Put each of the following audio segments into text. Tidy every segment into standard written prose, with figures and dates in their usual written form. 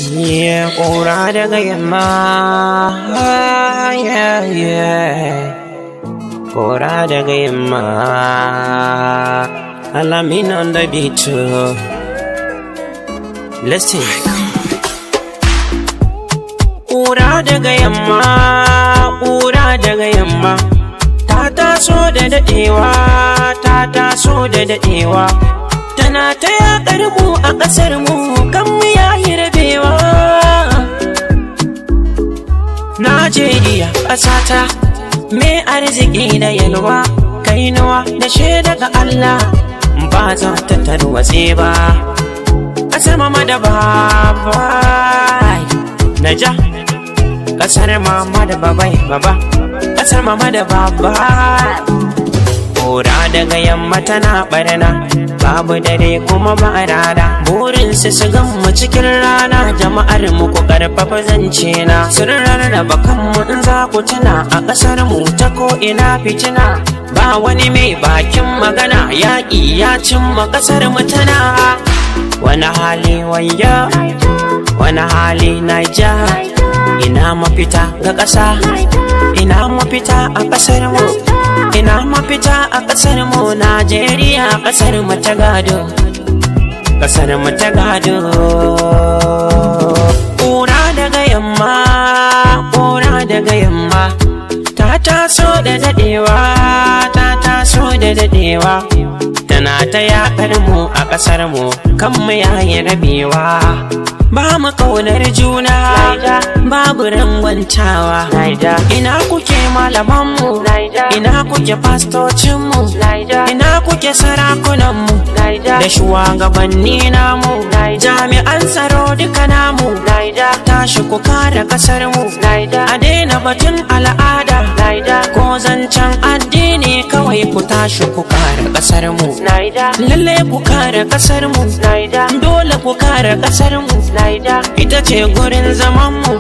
Kura daga yamma, Kura daga yamma. Ameen on the beat. Listen. Kura daga yamma, Kura daga yamma. Ta taso da daɗewa, ta taso da daɗewa. Tana ta yaƙar mu a ƙasar mu, kan mu yayi rabewa. Najeriya ƙasata, me arziki da yalwa, kainuwa da shaida ga Allah, ba za ta tarwatse ba. Ƙasar mama da baba, Naja, ƙasar mama da babai baba, ƙasar mama da baba. Kura daga yamma tana ɓarna, babu dare kuma ba rana. Burinsu su gammu cikin rana, jama'ar mu ku ƙarfafa zance na. Sun rarraba kanmu in za ku tuna, a ƙasar mu ta ko ina fitina. Ba wani mai bakin magana, yaƙi ya cimma ƙasar mu tana. Wani hali wayya, wani hali Naija, ina mafita ga ƙasa, ina mafita a ƙasar mu, ina mafita a ƙasar mu. Najeriya ƙasar mu ta gado, ƙasar mu ta gado. Kura daga yamma, Kura daga yamma. Ta taso da daɗewa, ta taso da daɗewa. Tana ta yaƙar mu a ƙasar mu, kan mu yayi rabewa. Ba mu ƙaunar juna, babu rangwantawa. Ina kuke malamanmu, ina kuke fastocinmu, ina kuke sarakunanmu da shugabanni namu, jami'an tsaro duka namu. Tashi ku kare ƙasarmu, a daina batun al'ada ko zancen addini, kawai ku tashi ku kare ƙasarmu. Lalle ku kare ƙasarmu, dole ku kare ƙasarmu. Ita ce gurin zamanmu,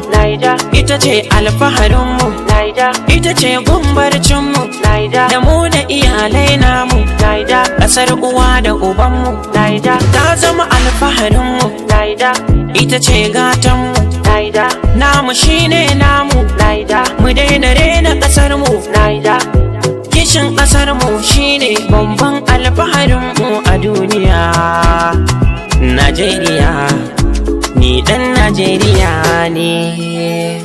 ita ce alfaharinmu, ita ce gumbarcinmu, da mu da iyalai namu. Ƙasar uwa da ubanmu ta zama alfaharinmu, ita ce gatanmu, namu shine namu. Mu daina rena ƙasarmu, kishin ƙasarmu shine babban alfaharinmu a duniya. Najeriya, ni ɗan Najeriya ne.